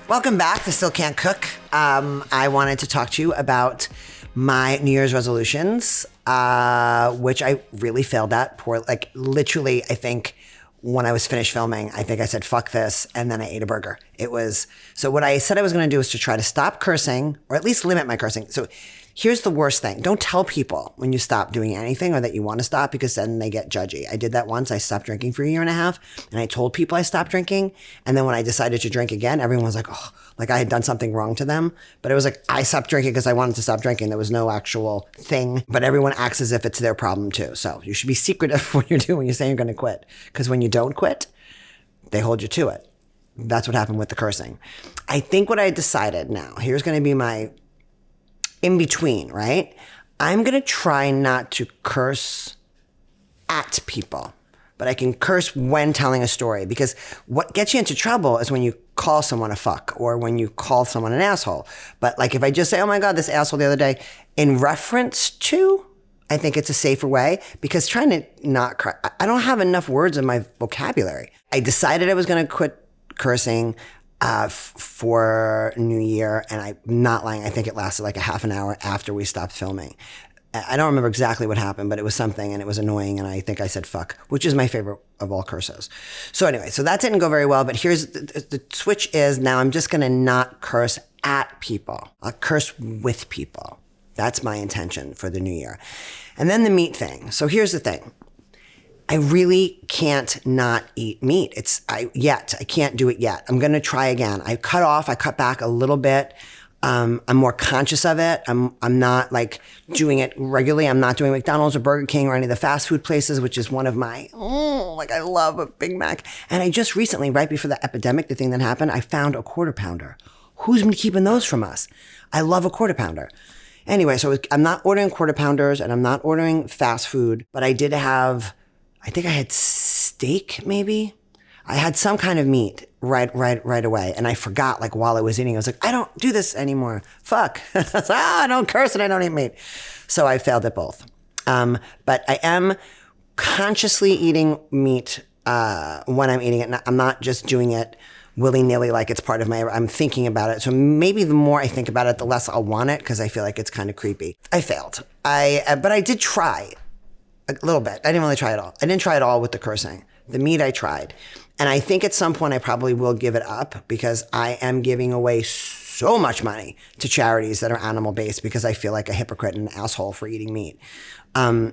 Welcome back to Still Can't Cook. I wanted to talk to you about my New Year's resolutions, which I really failed at. Literally, I think when I was finished filming, I think I said, fuck this, and then I ate a burger. So what I said I was going to do is to try to stop cursing, or at least limit my cursing. So here's the worst thing. Don't tell people when you stop doing anything or that you want to stop, because then they get judgy. I did that once. I stopped drinking for a year and a half, and I told people I stopped drinking. And then when I decided to drink again, everyone was like, oh, like I had done something wrong to them. But it was like, I stopped drinking because I wanted to stop drinking. There was no actual thing, but everyone acts as if it's their problem too. So you should be secretive when you're saying you're going to quit, because when you don't quit, they hold you to it. That's what happened with the cursing. I think what I decided now, here's going to be my in between, right? I'm going to try not to curse at people, but I can curse when telling a story, because what gets you into trouble is when you call someone a fuck or when you call someone an asshole. But like if I just say, oh my God, this asshole the other day, in reference to, I think it's a safer way, because trying to not cry, I don't have enough words in my vocabulary. I decided I was going to quit cursing for New Year, and I'm not lying, I think it lasted like a half an hour after we stopped filming. I don't remember exactly what happened, but it was something and it was annoying, and I think I said fuck, which is my favorite of all curses. So anyway, so that didn't go very well, but here's the switch is now I'm just gonna not curse at people. I'll curse with people. That's my intention for the new year. And then the meat thing. So here's the thing. I really can't not eat meat. I can't do it yet. I'm going to try again. I cut back a little bit. I'm more conscious of it. I'm not like doing it regularly. I'm not doing McDonald's or Burger King or any of the fast food places, which is one of my, I love a Big Mac. And I just recently, right before the epidemic, the thing that happened, I found a Quarter Pounder. Who's been keeping those from us? I love a Quarter Pounder. Anyway, so I'm not ordering Quarter Pounders and I'm not ordering fast food, but I did have, I think I had steak, maybe. I had some kind of meat right away. And I forgot, like, while I was eating, I was like, I don't do this anymore. Fuck. I don't curse and I don't eat meat. So I failed at both. But I am consciously eating meat when I'm eating it. I'm not just doing it willy-nilly like it's part of I'm thinking about it. So maybe the more I think about it, the less I'll want it, because I feel like it's kind of creepy. I failed. But I did try. A little bit. I didn't really try it all. I didn't try it all with the cursing. The meat I tried. And I think at some point I probably will give it up, because I am giving away so much money to charities that are animal-based, because I feel like a hypocrite and an asshole for eating meat. And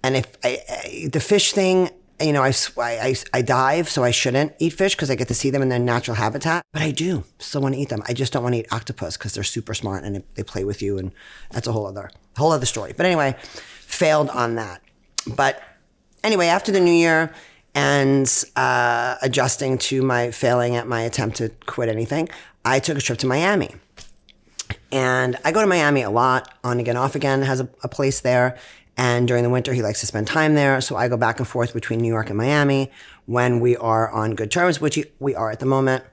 if the fish thing, I dive, so I shouldn't eat fish because I get to see them in their natural habitat. But I do still want to eat them. I just don't want to eat octopus because they're super smart and they play with you, and that's a whole other story. But anyway, failed on that. But anyway, after the new year and adjusting to my failing at my attempt to quit anything, I took a trip to Miami. And I go to Miami a lot, on again, off again, has a place there. And during the winter, he likes to spend time there. So I go back and forth between New York and Miami when we are on good terms, which we are at the moment.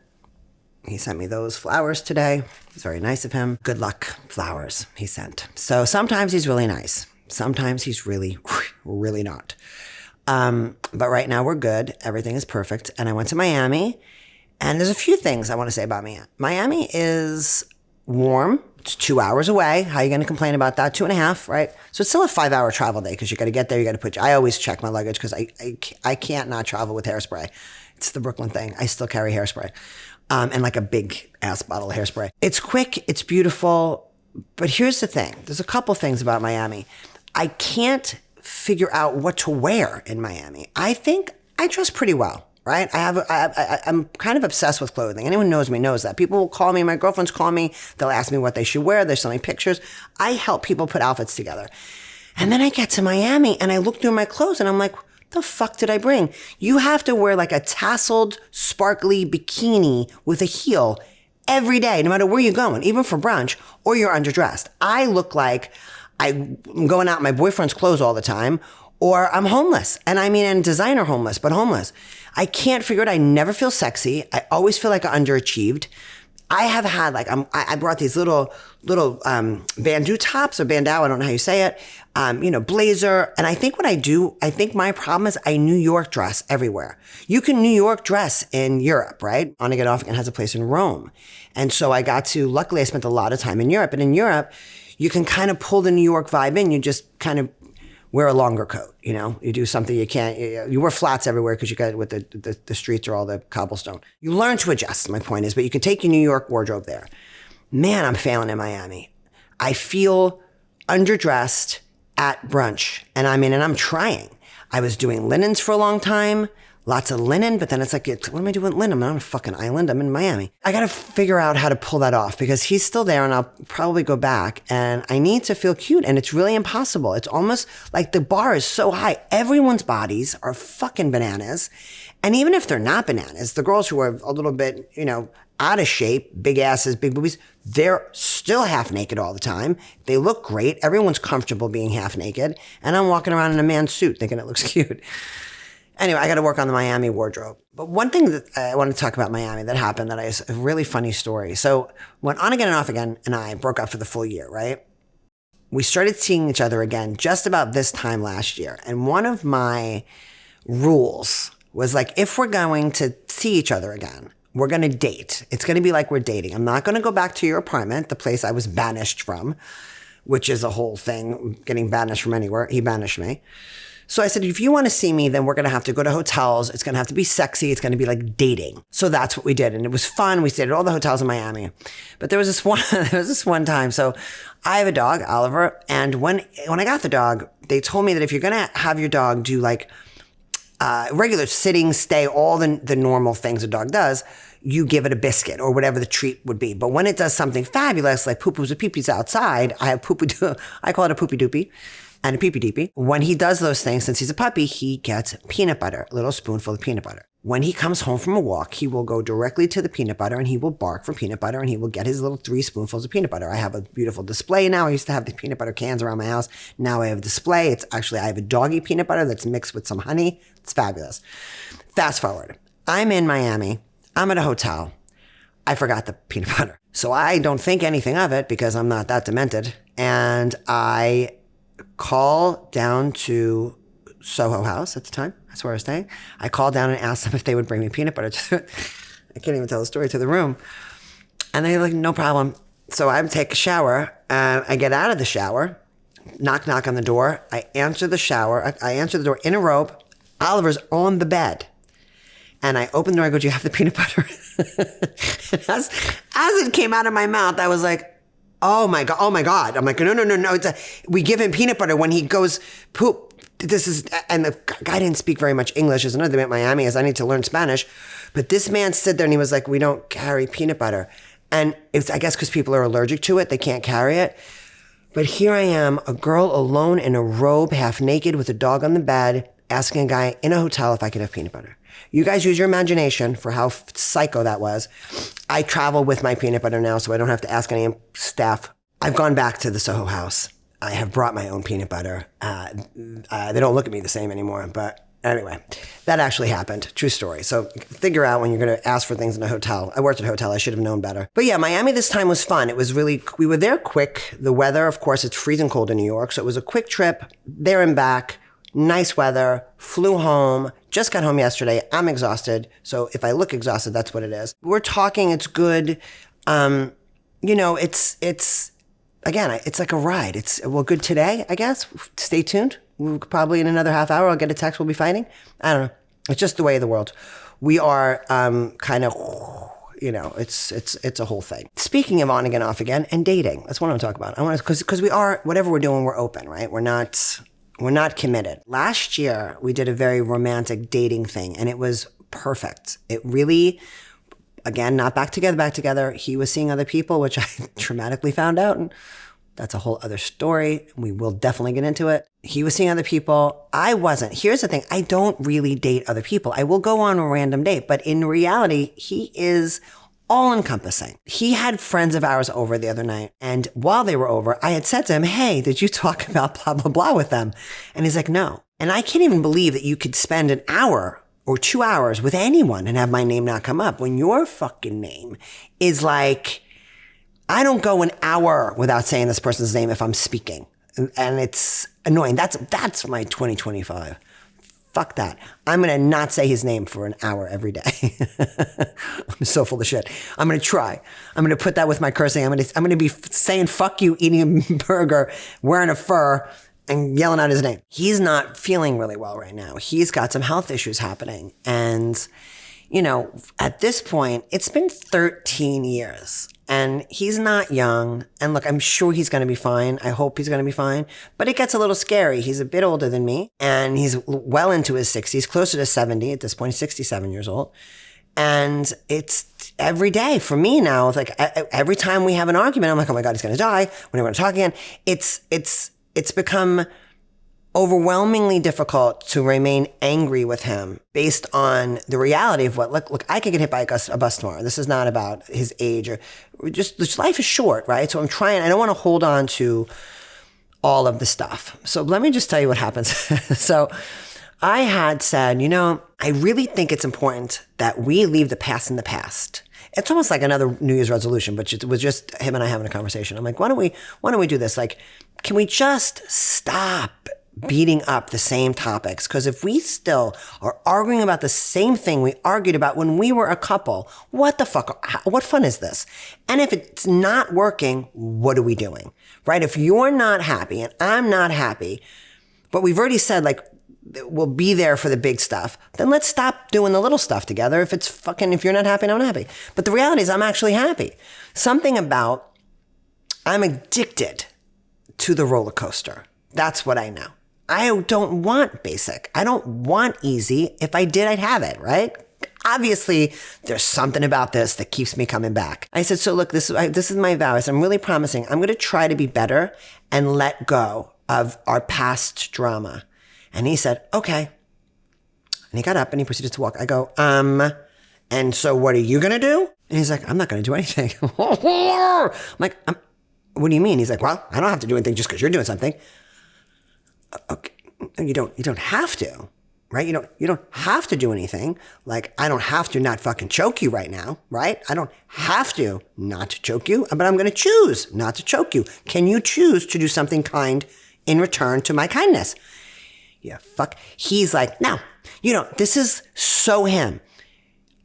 He sent me those flowers today. It's very nice of him. Good luck flowers he sent. So sometimes he's really nice. Sometimes he's really, really not. But right now we're good. Everything is perfect. And I went to Miami, and there's a few things I want to say about Miami. Miami is warm. It's 2 hours away. How are you going to complain about that? 2.5, right? So it's still a 5-hour travel day, because you got to get there. You got to I always check my luggage, because I can't not travel with hairspray. It's the Brooklyn thing. I still carry hairspray. And like a big ass bottle of hairspray. It's quick. It's beautiful. But here's the thing. There's a couple things about Miami. I can't figure out what to wear in Miami. I think I dress pretty well, right? I'm kind of obsessed with clothing. Anyone who knows me knows that. People will call me, my girlfriends call me, they'll ask me what they should wear, they're sending pictures. I help people put outfits together. And then I get to Miami and I look through my clothes and I'm like, what the fuck did I bring? You have to wear like a tasseled, sparkly bikini with a heel every day, no matter where you're going, even for brunch, or you're underdressed. I look like I'm going out in my boyfriend's clothes all the time, or I'm homeless. And I mean, and designer homeless, but homeless. I can't figure it. I never feel sexy. I always feel like I underachieved. I have had like, I brought these little bandeau tops or bandeau, I don't know how you say it, blazer. And I think what I do, I think my problem is I New York dress everywhere. You can New York dress in Europe, right? On Again Off Again has a place in Rome. And so luckily I spent a lot of time in Europe. And in Europe, you can kind of pull the New York vibe in. You just kind of wear a longer coat, you do something you can't, you wear flats everywhere because you got with the streets are all the cobblestone. You learn to adjust, my point is, but you can take your New York wardrobe there. Man, I'm failing in Miami. I feel underdressed at brunch and I'm trying. I was doing linens for a long time, lots of linen, but then it's like, what am I doing with linen? I'm not on a fucking island. I'm in Miami. I got to figure out how to pull that off because he's still there and I'll probably go back and I need to feel cute and it's really impossible. It's almost like the bar is so high. Everyone's bodies are fucking bananas. And even if they're not bananas, the girls who are a little bit, out of shape, big asses, big boobies, they're still half naked all the time. They look great. Everyone's comfortable being half naked. And I'm walking around in a man's suit thinking it looks cute. Anyway, I got to work on the Miami wardrobe. But one thing that I want to talk about Miami that happened that is a really funny story. So when On Again and Off Again and I broke up for the full year, right? We started seeing each other again just about this time last year. And one of my rules was like, if we're going to see each other again, we're going to date. It's going to be like we're dating. I'm not going to go back to your apartment, the place I was banished from, which is a whole thing, getting banished from anywhere. He banished me. So I said, if you want to see me, then we're going to have to go to hotels. It's going to have to be sexy. It's going to be like dating. So that's what we did. And it was fun. We stayed at all the hotels in Miami. But there was this one time. So I have a dog, Oliver. And when I got the dog, they told me that if you're going to have your dog do like regular sitting, stay, all the normal things a dog does, you give it a biscuit or whatever the treat would be. But when it does something fabulous, like poo-poos or pee-pees outside, I call it a poopy doopy and a peepee deepy. When he does those things, since he's a puppy, he gets peanut butter, a little spoonful of peanut butter. When he comes home from a walk, he will go directly to the peanut butter and he will bark for peanut butter and he will get his little 3 spoonfuls of peanut butter. I have a beautiful display now. I used to have the peanut butter cans around my house. Now I have a display. I have a doggy peanut butter that's mixed with some honey. It's fabulous. Fast forward. I'm in Miami. I'm at a hotel. I forgot the peanut butter. So I don't think anything of it because I'm not that demented. And I call down to Soho House at the time. That's where I was staying. I called down and asked them if they would bring me peanut butter I can't even tell the story, to the room. And they're like, no problem. So I take a shower and I get out of the shower, knock on the door. I answer the shower. I answer the door in a robe. Oliver's on the bed. And I open the door, I go, do you have the peanut butter? as it came out of my mouth, I was like, oh my God. I'm like, no. We give him peanut butter when he goes poop. And the guy didn't speak very much English. Is another thing at Miami is I need to learn Spanish. But this man stood there and he was like, we don't carry peanut butter. And it's, I guess because people are allergic to it, they can't carry it. But here I am, a girl alone in a robe, half naked with a dog on the bed, asking a guy in a hotel if I could have peanut butter. You guys use your imagination for how psycho that was. I travel with my peanut butter now, so I don't have to ask any staff. I've gone back to the Soho House. I have brought my own peanut butter. They don't look at me the same anymore, but anyway, that actually happened. True story. So figure out when you're going to ask for things in a hotel. I worked at a hotel. I should have known better. But yeah, Miami this time was fun. It was we were there quick. The weather, of course, it's freezing cold in New York. So it was a quick trip there and back. Nice weather, flew home, just got home yesterday. I'm exhausted. So if I look exhausted, that's what it is. We're talking, it's good. It's like a ride. It's good today, I guess. Stay tuned. Probably in another half hour, I'll get a text, we'll be fighting. I don't know. It's just the way of the world. We are kind of, it's a whole thing. Speaking of on again, off again, and dating, that's what I'm talking about. I want to, because we are, whatever we're doing, we're open, right? We're not committed. Last year, we did a very romantic dating thing, and it was perfect. It really, again, not back together. He was seeing other people, which I traumatically found out, and that's a whole other story. We will definitely get into it. He was seeing other people. I wasn't. Here's the thing. I don't really date other people. I will go on a random date, but in reality, he is all-encompassing. He had friends of ours over the other night, and while they were over, I had said to him, hey, did you talk about blah, blah, blah with them? And he's like, no. And I can't even believe that you could spend an hour or 2 hours with anyone and have my name not come up when your fucking name is like, I don't go an hour without saying this person's name if I'm speaking. And it's annoying. That's my 2025. Fuck that. I'm going to not say his name for an hour every day. I'm so full of shit. I'm going to try. I'm going to put that with my cursing. I'm going to be saying fuck you, eating a burger, wearing a fur, and yelling out his name. He's not feeling really well right now. He's got some health issues happening. And, you know, at this point, it's been 13 years. And he's not young. And look, I'm sure he's going to be fine. I hope he's going to be fine. But it gets a little scary. He's a bit older than me. And he's well into his 60s, closer to 70 at this point, 67 years old. And it's every day for me now. It's like every time we have an argument, I'm like, oh my God, he's going to die. When we're going to talk again. It's become overwhelmingly difficult to remain angry with him based on the reality of what, look, I could get hit by a bus tomorrow. This is not about his age or just life is short, right? So I don't want to hold on to all of the stuff. So let me just tell you what happens. So I had said, you know, I really think it's important that we leave the past in the past. It's almost like another New Year's resolution, but it was just him and I having a conversation. I'm like, why don't we do this? Like, can we just stop beating up the same topics? Because if we still are arguing about the same thing we argued about when we were a couple, what the fuck? What fun is this? And if it's not working, what are we doing? Right? If you're not happy and I'm not happy, but we've already said like, we'll be there for the big stuff, then let's stop doing the little stuff together. If you're not happy, I'm not happy. But the reality is I'm actually happy. Something about, I'm addicted to the roller coaster. That's what I know. I don't want basic. I don't want easy. If I did, I'd have it, right? Obviously, there's something about this that keeps me coming back. I said, so look, this is my vow. I said, I'm really promising. I'm going to try to be better and let go of our past drama. And he said, okay. And he got up and he proceeded to walk. I go, and so what are you going to do? And he's like, I'm not going to do anything. I'm like, what do you mean? He's like, well, I don't have to do anything just because you're doing something. Okay. You don't have to, right? You don't have to do anything. Like, I don't have to not fucking choke you right now, right? I don't have to not to choke you, but I'm going to choose not to choke you. Can you choose to do something kind in return to my kindness? Yeah, fuck. He's like, no, this is so him.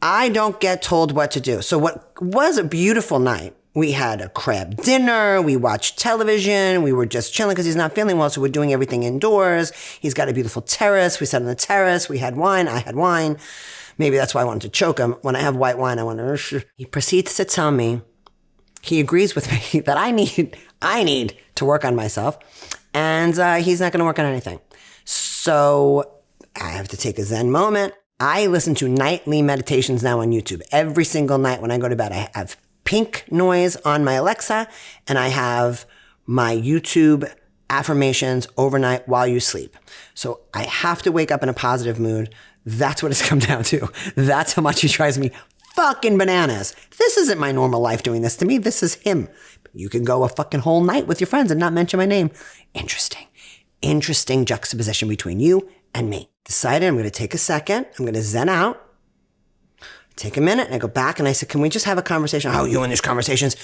I don't get told what to do. So what was a beautiful night. We had a crab dinner. We watched television. We were just chilling because he's not feeling well. So we're doing everything indoors. He's got a beautiful terrace. We sat on the terrace. We had wine. I had wine. Maybe that's why I wanted to choke him. When I have white wine, I want to... He proceeds to tell me he agrees with me that I need to work on myself. And he's not going to work on anything. So I have to take a Zen moment. I listen to nightly meditations now on YouTube. Every single night when I go to bed, I have pink noise on my Alexa, and I have my YouTube affirmations overnight while you sleep. So I have to wake up in a positive mood. That's what it's come down to. That's how much he drives me fucking bananas. This isn't my normal life doing this to me. This is him. You can go a fucking whole night with your friends and not mention my name. Interesting juxtaposition between you and me. Decided I'm going to take a second. I'm going to zen out. Take a minute and I go back and I said, can we just have a conversation? Oh, you in these conversations?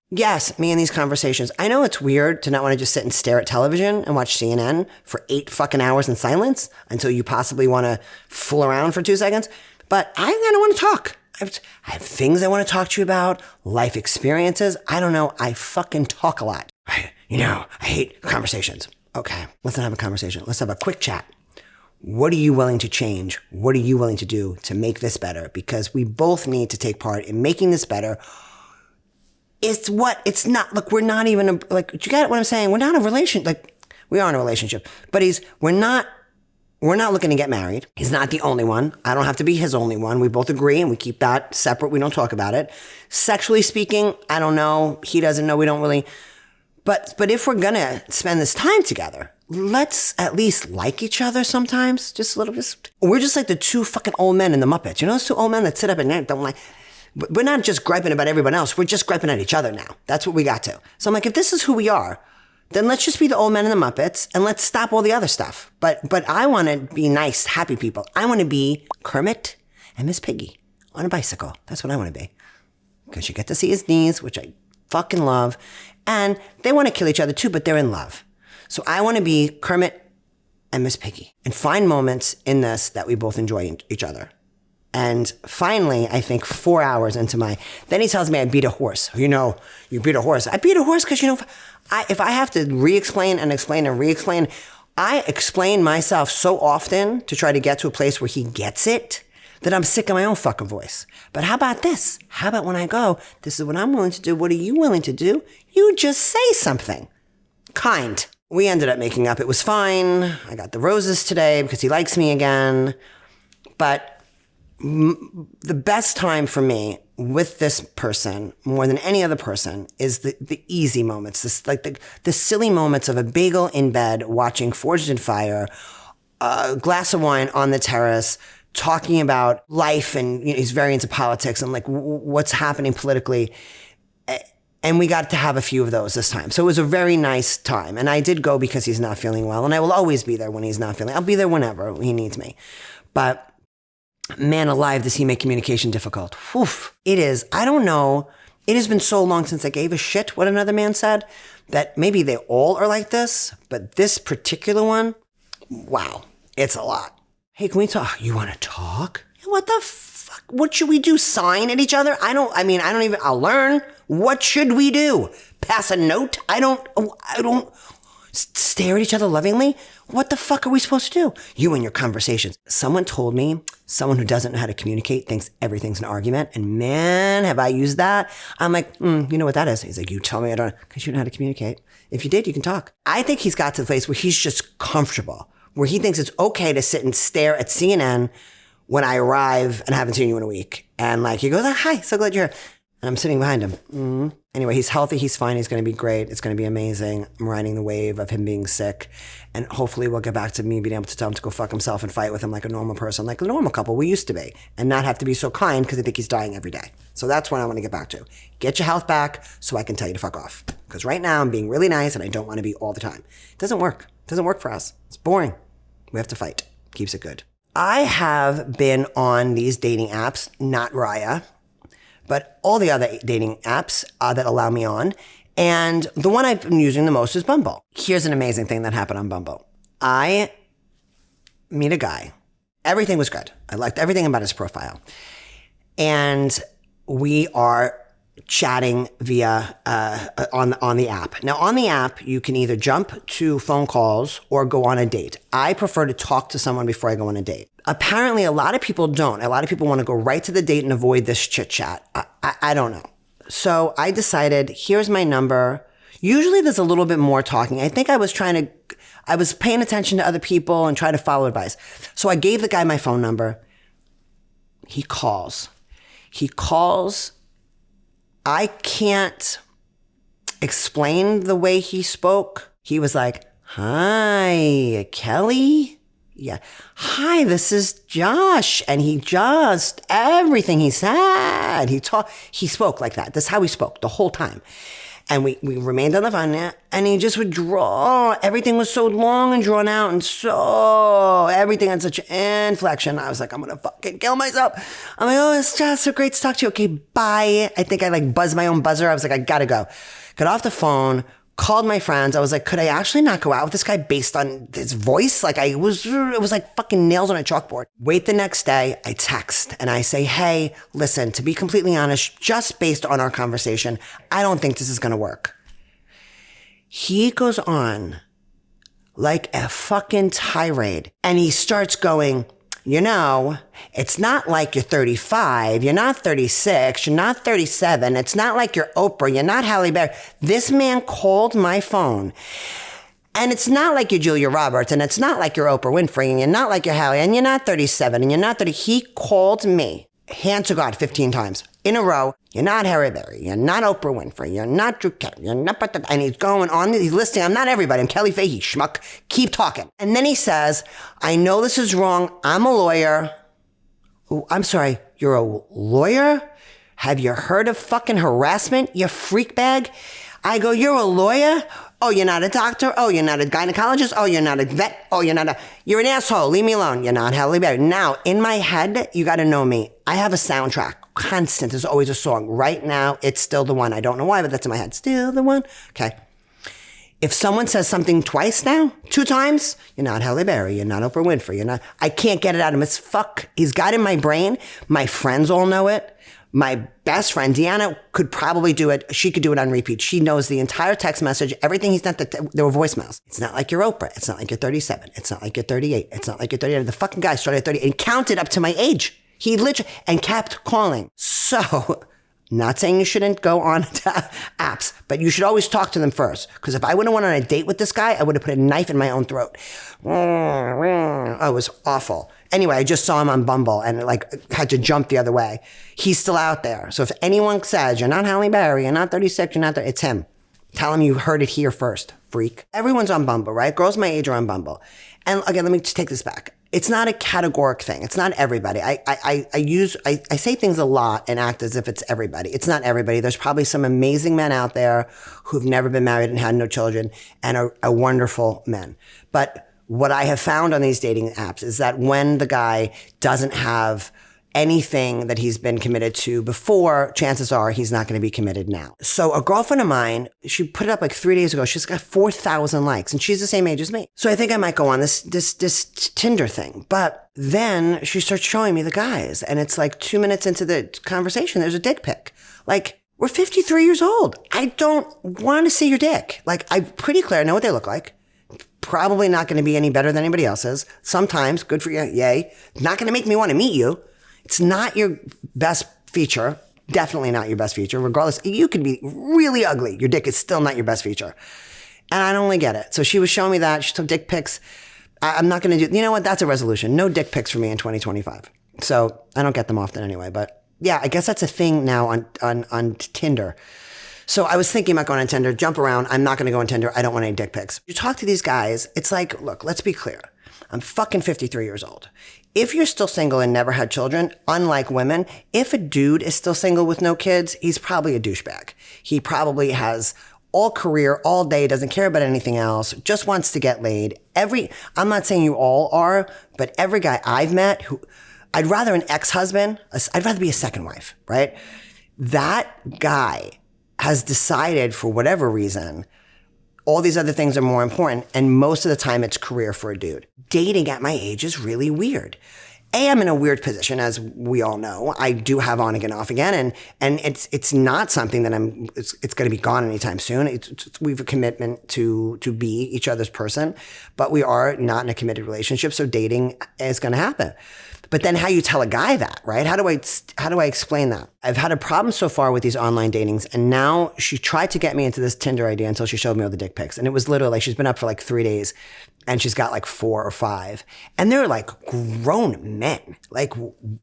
Yes, me in these conversations. I know it's weird to not want to just sit and stare at television and watch CNN for 8 fucking hours in silence until you possibly want to fool around for 2 seconds. But I kind of want to talk. I have things I want to talk to you about, life experiences. I don't know. I fucking talk a lot. I hate conversations. Okay, let's not have a conversation. Let's have a quick chat. What are you willing to change? What are you willing to do to make this better? Because we both need to take part in making this better. It's not, look, we're not even, you get what I'm saying? We're not in a relationship, we are in a relationship, but we're not looking to get married. He's not the only one. I don't have to be his only one. We both agree and we keep that separate. We don't talk about it. Sexually speaking, I don't know. He doesn't know. We don't really, but if we're going to spend this time together, let's at least like each other sometimes. Just a little bit. We're just like the 2 fucking old men in the Muppets. You know those 2 old men that sit up and don't like... We're not just griping about everyone else. We're just griping at each other now. That's what we got to. So I'm like, if this is who we are, then let's just be the old men and the Muppets and let's stop all the other stuff. But I want to be nice, happy people. I want to be Kermit and Miss Piggy on a bicycle. That's what I want to be. Because you get to see his knees, which I fucking love. And they want to kill each other too, but they're in love. So I want to be Kermit and Miss Piggy and find moments in this that we both enjoy in each other. And finally, I think 4 hours into then he tells me I beat a horse. You beat a horse. I beat a horse because, if I have to re-explain and explain and re-explain, I explain myself so often to try to get to a place where he gets it that I'm sick of my own fucking voice. But how about this? How about when I go, this is what I'm willing to do. What are you willing to do? You just say something. Kind. We ended up making up. It was fine. I got the roses today because he likes me again. But the best time for me with this person, more than any other person, is the easy moments. The silly moments of a bagel in bed, watching Forged in Fire, a glass of wine on the terrace, talking about life, and he's very into politics and what's happening politically. And we got to have a few of those this time. So it was a very nice time. And I did go because he's not feeling well. And I will always be there when he's not feeling. I'll be there whenever he needs me. But man alive, does he make communication difficult. Oof. It is. I don't know. It has been so long since I gave a shit what another man said that maybe they all are like this. But this particular one, wow, it's a lot. Hey, can we talk? You want to talk? What the fuck? What should we do? Sign at each other? I'll learn. What should we do? Pass a note? I don't stare at each other lovingly? What the fuck are we supposed to do? You and your conversations. Someone told me, someone who doesn't know how to communicate thinks everything's an argument. And man, have I used that. I'm like, you know what that is? He's like, you tell me I don't, because you know how to communicate. If you did, you can talk. I think he's got to the place where he's just comfortable, where he thinks it's okay to sit and stare at CNN when I arrive and I haven't seen you in a week. And he goes, hi, so glad you're here. And I'm sitting behind him. Mm-hmm. Anyway, he's healthy. He's fine. He's going to be great. It's going to be amazing. I'm riding the wave of him being sick. And hopefully we'll get back to me being able to tell him to go fuck himself and fight with him like a normal person, like a normal couple we used to be. And not have to be so kind because I think he's dying every day. So that's what I want to get back to. Get your health back so I can tell you to fuck off. Because right now I'm being really nice and I don't want to be all the time. It doesn't work. It doesn't work for us. It's boring. We have to fight. Keeps it good. I have been on these dating apps, not Raya, but all the other dating apps that allow me on. And the one I've been using the most is Bumble. Here's an amazing thing that happened on Bumble. I meet a guy. Everything was good. I liked everything about his profile. And we are chatting via on the app. Now, on the app, you can either jump to phone calls or go on a date. I prefer to talk to someone before I go on a date. Apparently, a lot of people don't. A lot of people want to go right to the date and avoid this chit chat. I don't know. So I decided, here's my number. Usually there's a little bit more talking. I think I was paying attention to other people and trying to follow advice. So I gave the guy my phone number. He calls. I can't explain the way he spoke. He was like, hi, Kelley? Yeah. Hi, this is Josh. And everything he said, he spoke like that. That's how he spoke the whole time. And we remained on the phone, and he just would draw. Everything was so long and drawn out, and so everything had such an inflection. I was like, I'm going to fucking kill myself. I'm like, oh, it's just so great to talk to you. Okay, bye. I think I buzzed my own buzzer. I was like, I got to go. Got off the phone, called my friends. I was like, could I actually not go out with this guy based on his voice? It was like fucking nails on a chalkboard. Wait the next day, I text and I say, hey, listen, to be completely honest, just based on our conversation, I don't think this is going to work. He goes on like a fucking tirade and he starts going, it's not like you're 35, you're not 36, you're not 37, it's not like you're Oprah, you're not Halle Berry. This man called my phone. And it's not like you're Julia Roberts, and it's not like you're Oprah Winfrey, and you're not like you're Halle, and you're not 37, and you're not 30. He called me, hand to God, 15 times in a row. You're not Halle Berry, you're not Oprah Winfrey, you're not Drew Carey, you're not, and he's going on, he's listing, I'm not everybody, I'm Kelley Fahey, schmuck, keep talking. And then he says, I know this is wrong, I'm a lawyer. Oh, I'm sorry, you're a lawyer? Have you heard of fucking harassment, you freak bag? I go, you're a lawyer? Oh, you're not a doctor? Oh, you're not a gynecologist? Oh, you're not a vet? Oh, you're an asshole. Leave me alone. You're not Halle Berry. Now, in my head, you got to know me. I have a soundtrack. Constant. There's always a song. Right now, it's Still the One. I don't know why, but that's in my head. Still the One. Okay. If someone says something twice now, 2 times, you're not Halle Berry, you're not Oprah Winfrey, I can't get it out of him. It's fuck. He's got in my brain. My friends all know it. My best friend, Deanna, could probably do it. She could do it on repeat. She knows the entire text message, everything he's done. There were voicemails. It's not like you're Oprah. It's not like you're 37. It's not like you're 38. It's not like you're 38. The fucking guy started at 30 and counted up to my age. He literally, and kept calling. So, not saying you shouldn't go on to apps, but you should always talk to them first. Because if I would have went on a date with this guy, I would have put a knife in my own throat. Oh, it was awful. Anyway, I just saw him on Bumble and had to jump the other way. He's still out there. So if anyone says, you're not Halle Berry, you're not 36, you're not 30, it's him. Tell him you heard it here first, freak. Everyone's on Bumble, right? Girls my age are on Bumble. And again, let me just take this back. It's not a categoric thing. It's not everybody. I say things a lot and act as if it's everybody. It's not everybody. There's probably some amazing men out there who've never been married and had no children and are wonderful men. But what I have found on these dating apps is that when the guy doesn't have anything that he's been committed to before, chances are he's not going to be committed now. So a girlfriend of mine, she put it up 3 days ago. She's got 4,000 likes and she's the same age as me. So I think I might go on this Tinder thing. But then she starts showing me the guys and it's 2 minutes into the conversation, there's a dick pic. We're 53 years old. I don't want to see your dick. I'm pretty clear. I know what they look like. Probably not going to be any better than anybody else's. Sometimes, good for you, yay. Not going to make me want to meet you. It's not your best feature. Definitely not your best feature. Regardless, you could be really ugly. Your dick is still not your best feature. And I don't really get it. So she was showing me that. She took dick pics. I'm not going to do, you know what? That's a resolution. No dick pics for me in 2025. So I don't get them often anyway. But yeah, I guess that's a thing now on Tinder. So I was thinking about going on Tinder, jump around. I'm not going to go on Tinder. I don't want any dick pics. You talk to these guys. It's look, let's be clear. I'm fucking 53 years old. If you're still single and never had children, unlike women, if a dude is still single with no kids, he's probably a douchebag. He probably has all career, all day, doesn't care about anything else, just wants to get laid. I'm not saying you all are, but every guy I've met I'd rather an ex-husband, I'd rather be a second wife, right? That guy has decided for whatever reason, all these other things are more important. And most of the time it's career for a dude. Dating at my age is really weird. I'm in a weird position, as we all know. I do have on again, off again. And it's not something that it's going to be gone anytime soon. We have a commitment to be each other's person, but we are not in a committed relationship. So dating is going to happen. But then how you tell a guy that, right? How do I explain that? I've had a problem so far with these online datings, and now she tried to get me into this Tinder idea until she showed me all the dick pics. And it was literally, she's been up for 3 days, and she's got 4 or 5. And they're grown men.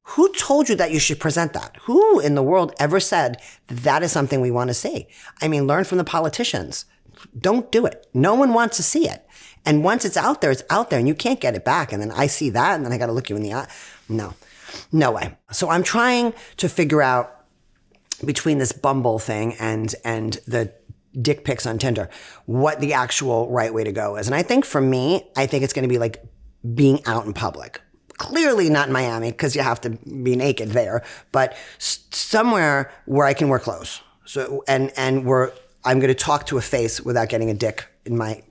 Who told you that you should present that? Who in the world ever said that is something we want to see? I mean, learn from the politicians. Don't do it. No one wants to see it. And once it's out there, and you can't get it back. And then I see that, and then I got to look you in the eye. No way. So I'm trying to figure out between this Bumble thing and the dick pics on Tinder, what the actual right way to go is. And I think for me, it's going to be being out in public. Clearly not in Miami because you have to be naked there, but somewhere where I can wear clothes. So and where I'm going to talk to a face without getting a dick in my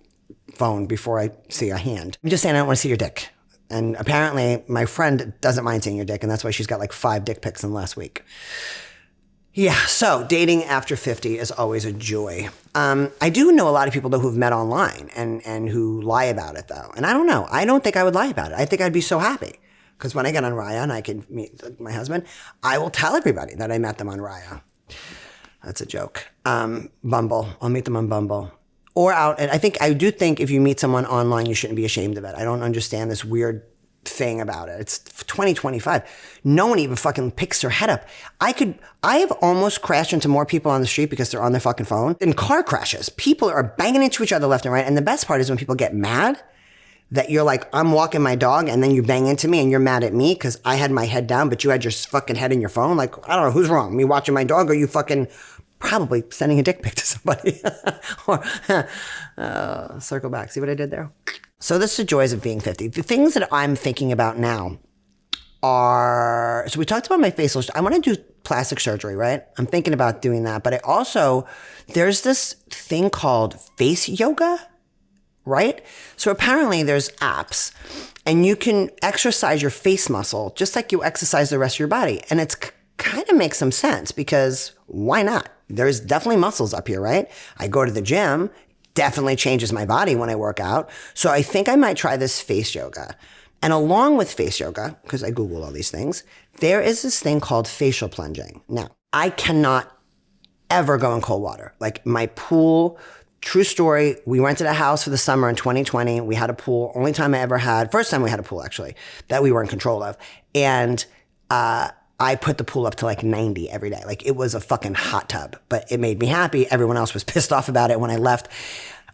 phone before I see a hand. I'm just saying I don't want to see your dick. And apparently my friend doesn't mind seeing your dick, and that's why she's got 5 dick pics in the last week. Yeah, so dating after 50 is always a joy. I do know a lot of people though who've met online and who lie about it though. And I don't know. I don't think I would lie about it. I think I'd be so happy. Because when I get on Raya and I can meet my husband, I will tell everybody that I met them on Raya. That's a joke. Bumble. I'll meet them on Bumble. Or out, and I do think if you meet someone online, you shouldn't be ashamed of it. I don't understand this weird thing about it. It's 2025. No one even fucking picks their head up. I have almost crashed into more people on the street because they're on their fucking phone. In car crashes, people are banging into each other left and right. And the best part is when people get mad that you're I'm walking my dog, and then you bang into me and you're mad at me because I had my head down, but you had your fucking head in your phone. I don't know, who's wrong? Me watching my dog or you fucking probably sending a dick pic to somebody. Or circle back. See what I did there? So this is the joys of being 50. The things that I'm thinking about now are, so we talked about my facial. I want to do plastic surgery, right? I'm thinking about doing that. But I also, there's this thing called face yoga, right? So apparently there's apps and you can exercise your face muscle just like you exercise the rest of your body. And it's kind of makes some sense because why not? There's definitely muscles up here, right? I go to the gym, definitely changes my body when I work out. So I think I might try this face yoga. And along with face yoga, because I Google all these things, there is this thing called facial plunging. Now, I cannot ever go in cold water. Like my pool, true story, we rented a house for the summer in 2020. We had a pool, only time I ever had, first time we had a pool actually, that we were in control of. And I put the pool up to like 90 every day. Like it was a fucking hot tub, but it made me happy. Everyone else was pissed off about it. When I left,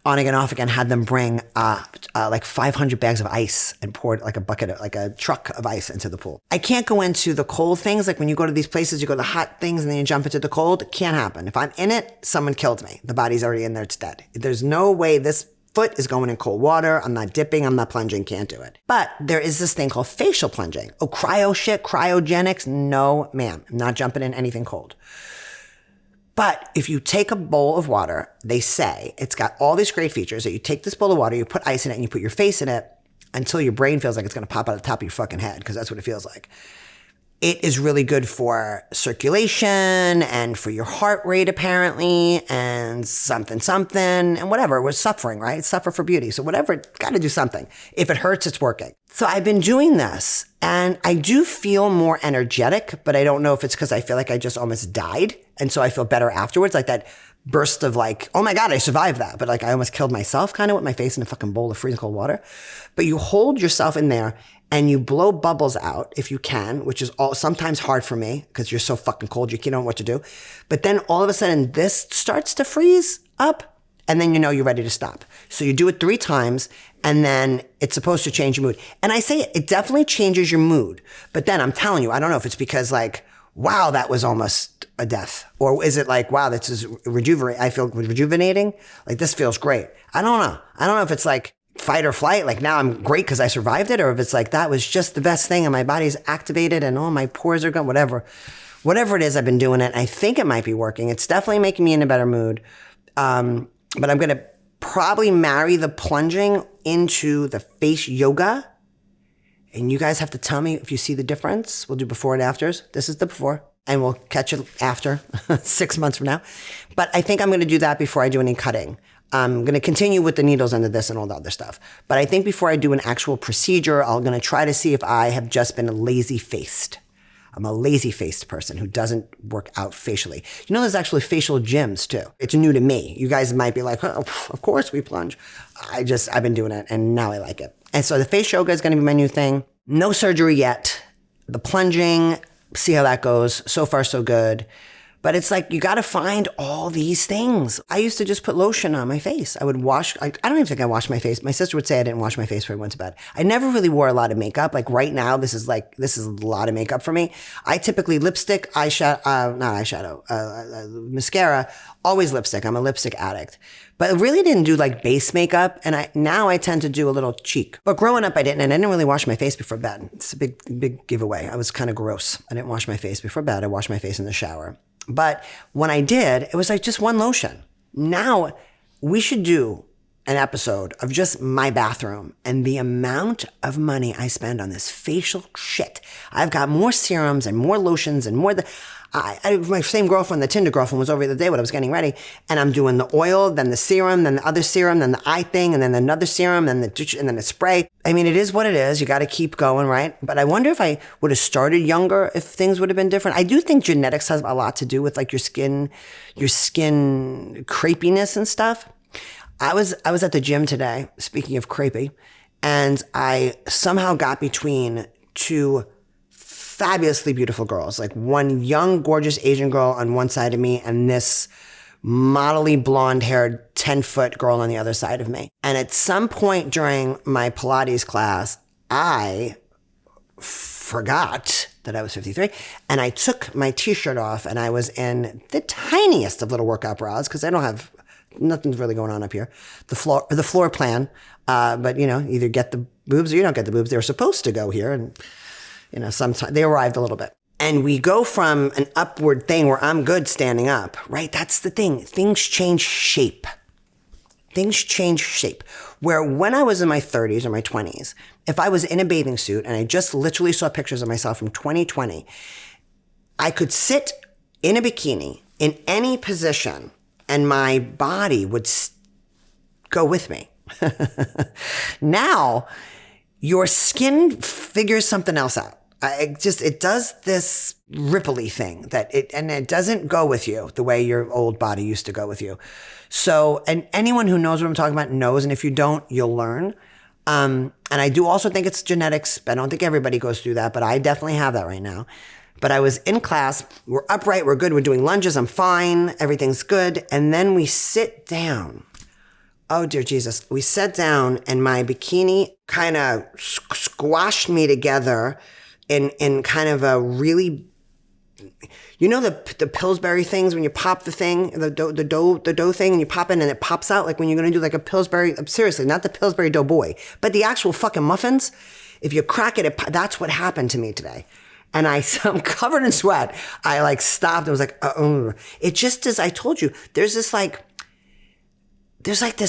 on again, off again, had them bring like 500 bags of ice and poured like a bucket, like a truck of ice into the pool. I can't go into the cold things. Like when you go to these places, you go to the hot things and then you jump into the cold. It can't happen. If I'm in it, someone killed me. The body's already in there. It's dead. There's no way this foot is going in cold water. I'm not dipping. I'm not plunging. Can't do it. But there is this thing called facial plunging. Oh, cryo shit, cryogenics. No, ma'am. I'm not jumping in anything cold. But if you take a bowl of water, they say it's got all these great features that you take this bowl of water, you put ice in it and you put your face in it until your brain feels like it's going to pop out of the top of your fucking head because that's what it feels like. It is really good for circulation and for your heart rate, apparently, and something, and whatever. We're suffering, right? Suffer for beauty. So whatever, got to do something. If it hurts, it's working. So I've been doing this and I do feel more energetic, but I don't know if it's because I feel like I just almost died. And so I feel better afterwards, like that burst of like, oh my God, I survived that. But like I almost killed myself kind of with my face in a fucking bowl of freezing cold water. But you hold yourself in there and you blow bubbles out if you can, which is sometimes hard for me because you're so fucking cold, you can't know what to do. But then all of a sudden this starts to freeze up and then you know you're ready to stop. So you do it 3 times and then it's supposed to change your mood. And I say it definitely changes your mood. But then I'm telling you, I don't know if it's because like, wow, that was almost a death. Or is it like, wow, this is I feel rejuvenating. Like this feels great. I don't know. I don't know if it's like fight or flight. Like now I'm great because I survived it. Or if it's like, that was just the best thing and my body's activated and all my pores are gone, whatever. Whatever it is, I've been doing it. I think it might be working. It's definitely making me in a better mood. But I'm going to probably marry the plunging into the face yoga. And you guys have to tell me if you see the difference. We'll do before and afters. This is the before. And we'll catch it after 6 months from now. But I think I'm going to do that before I do any cutting. I'm going to continue with the needles under this and all the other stuff. But I think before I do an actual procedure, I'm going to try to see if I have just been lazy-faced. I'm a lazy-faced person who doesn't work out facially. You know, there's actually facial gyms too. It's new to me. You guys might be like, oh, of course we plunge. I've been doing it and now I like it. And so the face yoga is going to be my new thing. No surgery yet. The plunging, see how that goes. So far, so good. But it's like, you got to find all these things. I used to just put lotion on my face. I would wash, I don't even think I washed my face. My sister would say I didn't wash my face before I went to bed. I never really wore a lot of makeup. Like right now, this is a lot of makeup for me. I typically lipstick, mascara, always lipstick. I'm a lipstick addict. But I really didn't do like base makeup. And now I tend to do a little cheek. But growing up, I didn't. And I didn't really wash my face before bed. It's a big giveaway. I was kind of gross. I didn't wash my face before bed. I washed my face in the shower. But when I did, it was like just one lotion. Now we should do an episode of just my bathroom and the amount of money I spend on this facial shit. I've got more serums and more lotions and more. My same girlfriend, the Tinder girlfriend, was over the other day when I was getting ready, and I'm doing the oil, then the serum, then the other serum, then the eye thing, and then another serum, and then the spray. I mean, it is what it is. You got to keep going, right? But I wonder if I would have started younger, if things would have been different. I do think genetics has a lot to do with like your skin crepiness and stuff. I was at the gym today, speaking of crepey, and I somehow got between 2 fabulously beautiful girls, like one young, gorgeous Asian girl on one side of me and this modelly blonde-haired 10-foot girl on the other side of me. And at some point during my Pilates class, I forgot that I was 53. And I took my t-shirt off and I was in the tiniest of little workout bras because I don't have, nothing's really going on up here. The floor plan. But either get the boobs or you don't get the boobs. They're supposed to go here. And, sometimes they arrived a little bit. And we go from an upward thing where I'm good standing up, right? That's the thing. Things change shape. Things change shape. Where when I was in my 30s or my 20s, if I was in a bathing suit and I just literally saw pictures of myself from 2020, I could sit in a bikini in any position and my body would go with me. Now, your skin figures something else out. It does this ripply thing and it doesn't go with you the way your old body used to go with you. So, and anyone who knows what I'm talking about knows, and if you don't, you'll learn. And I do also think it's genetics. I don't think everybody goes through that, but I definitely have that right now. But I was in class, we're upright, we're good, we're doing lunges, I'm fine, everything's good. And then we sit down. Oh, dear Jesus. We sat down and my bikini kind of squashed me together in kind of a really, the Pillsbury things when you pop the thing, the dough thing, and you pop it and it pops out like when you're going to do like a Pillsbury, seriously, not the Pillsbury Doughboy, but the actual fucking muffins. If you crack it, that's what happened to me today. And I'm covered in sweat. I stopped. I was like, it just as I told you, there's this there's like a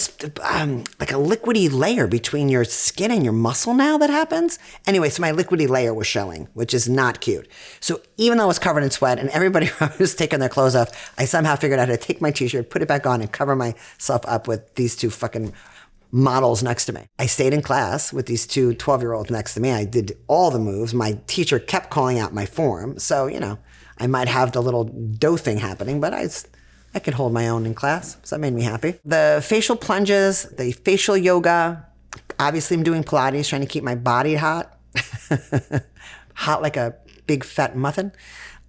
liquidy layer between your skin and your muscle now that happens. Anyway, so my liquidy layer was showing, which is not cute. So even though I was covered in sweat and everybody was taking their clothes off, I somehow figured out how to take my t-shirt, put it back on and cover myself up with these two fucking models next to me. I stayed in class with these two 12-year-olds next to me. I did all the moves. My teacher kept calling out my form. So, I might have the little dough thing happening, but I could hold my own in class, so that made me happy. The facial plunges, the facial yoga. Obviously, I'm doing Pilates, trying to keep my body hot. Hot like a big fat muffin.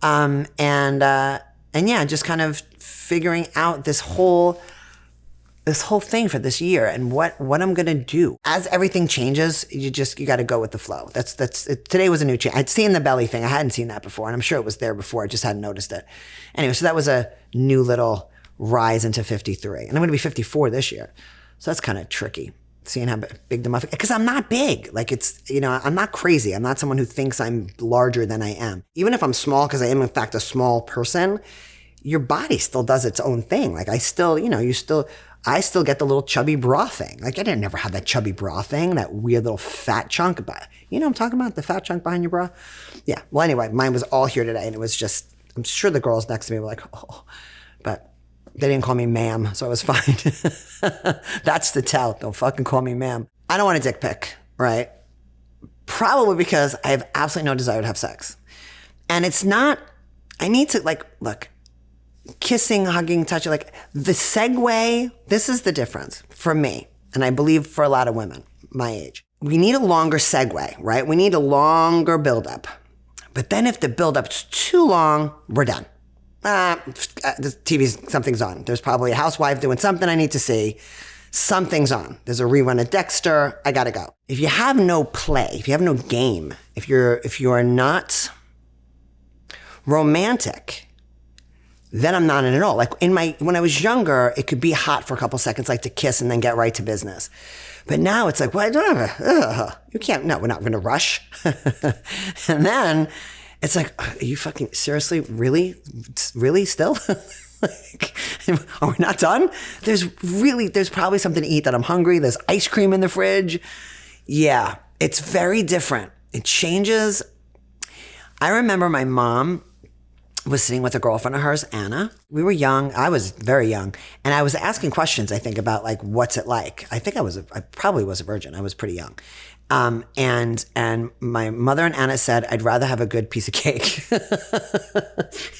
And yeah, just kind of figuring out this whole thing for this year and what I'm going to do. As everything changes, you got to go with the flow. Today was a new change. I'd seen the belly thing. I hadn't seen that before, and I'm sure it was there before. I just hadn't noticed it. Anyway, so that was a new little rise into 53. And I'm going to be 54 this year. So that's kind of tricky, seeing how big the muffin, because I'm not big. I'm not crazy. I'm not someone who thinks I'm larger than I am. Even if I'm small, because I am in fact a small person, your body still does its own thing. I still get the little chubby bra thing. I didn't never have that chubby bra thing, that weird little fat chunk. But I'm talking about the fat chunk behind your bra? Yeah. Well, anyway, mine was all here today. And it was just, I'm sure the girls next to me were like, oh, but they didn't call me ma'am. So I was fine. That's the tell. Don't fucking call me ma'am. I don't want a dick pic, right? Probably because I have absolutely no desire to have sex. And it's not, I need to look, kissing, hugging, touching, the segue, this is the difference for me, and I believe for a lot of women my age. We need a longer segue, right? We need a longer buildup. But then if the buildup's too long, we're done. The something's on. There's probably a housewife doing something I need to see. Something's on. There's a rerun of Dexter. I gotta go. If you have no play, if you have no game, if you're not romantic, then I'm not in it at all. When I was younger, it could be hot for a couple seconds, to kiss and then get right to business. But now it's you can't, no, we're not going to rush. And then it's are you fucking seriously, really still? Are we not done? There's probably something to eat that I'm hungry. There's ice cream in the fridge. Yeah, it's very different. It changes. I remember my mom was sitting with a girlfriend of hers, Anna. We were young. I was very young. And I was asking questions, I think, about what's it like? I think I probably was a virgin. I was pretty young. And my mother and Anna said, I'd rather have a good piece of cake.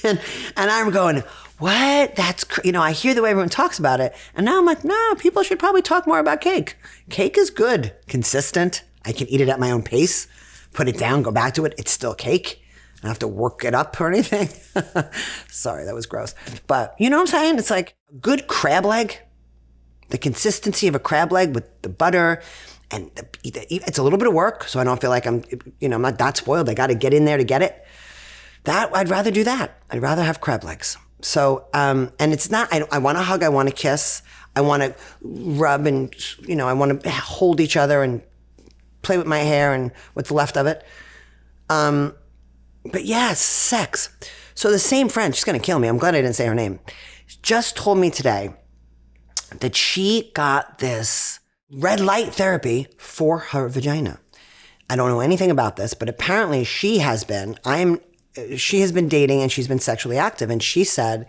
and I'm going, what? That's, I hear the way everyone talks about it. And now I'm like, no, people should probably talk more about cake. Cake is good, consistent. I can eat it at my own pace, put it down, go back to it. It's still cake. I don't have to work it up or anything. Sorry, that was gross. But you know what I'm saying? It's good crab leg, the consistency of a crab leg with the butter, and it's a little bit of work, so I don't feel like I'm not that spoiled. I got to get in there to get it. That I'd rather do that. I'd rather have crab legs. So, and it's not, I want to hug, I want to kiss, I want to rub and, I want to hold each other and play with my hair and what's left of it. But yeah, sex. So the same friend, she's going to kill me. I'm glad I didn't say her name. Just told me today that she got this red light therapy for her vagina. I don't know anything about this, but apparently she has been dating and she's been sexually active. And she said,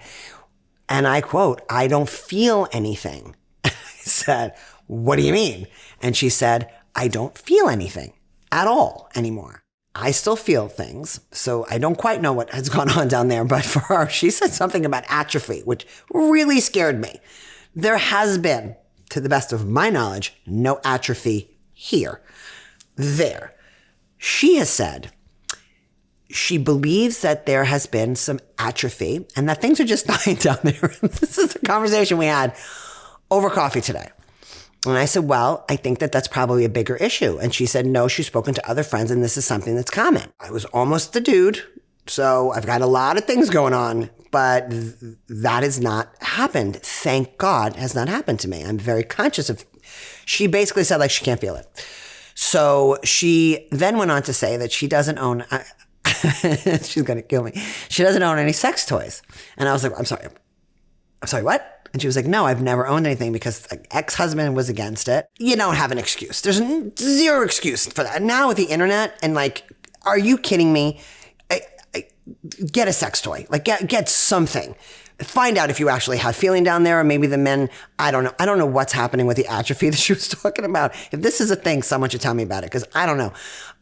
and I quote, "I don't feel anything." I said, "What do you mean?" And she said, "I don't feel anything at all anymore. I still feel things." So I don't quite know what has gone on down there, but for her, she said something about atrophy, which really scared me. There has been, to the best of my knowledge, no atrophy here. There. She has said she believes that there has been some atrophy and that things are just dying down there. This is a conversation we had over coffee today. And I said, well, I think that that's probably a bigger issue. And she said, no, she's spoken to other friends and this is something that's common. I was almost the dude. So I've got a lot of things going on, but that has not happened. Thank God has not happened to me. I'm very conscious of, she basically said like she can't feel it. So she then went on to say that she doesn't own, she's going to kill me. She doesn't own any sex toys. And I was like, I'm sorry, what? And she was like, no, I've never owned anything because an ex-husband was against it. You don't have an excuse. There's zero excuse for that. Now with the internet and like, are you kidding me? Get a sex toy. Like get something. Find out if you actually have feeling down there or maybe the men, I don't know. I don't know what's happening with the atrophy that she was talking about. If this is a thing, someone should tell me about it because I don't know.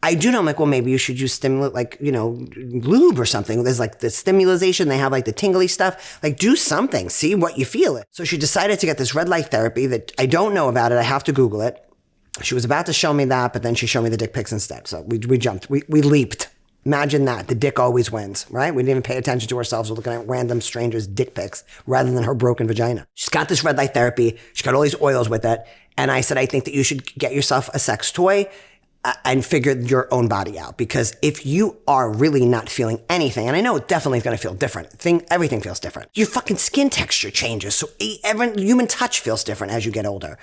I do know, I'm like, well, maybe you should use stimulant, like, lube or something. There's like the stimulation. They have like the tingly stuff. Like do something. See what you feel it. So she decided to get this red light therapy that I don't know about it. I have to Google it. She was about to show me that, but then she showed me the dick pics instead. So we jumped. We leaped. Imagine that. The dick always wins, right? We didn't even pay attention to ourselves. We're looking at random strangers' dick pics rather than her broken vagina. She's got this red light therapy. She's got all these oils with it. And I said, I think that you should get yourself a sex toy and figure your own body out. Because if you are really not feeling anything, and I know it definitely is going to feel different. Everything feels different. Your fucking skin texture changes. So human touch feels different as you get older.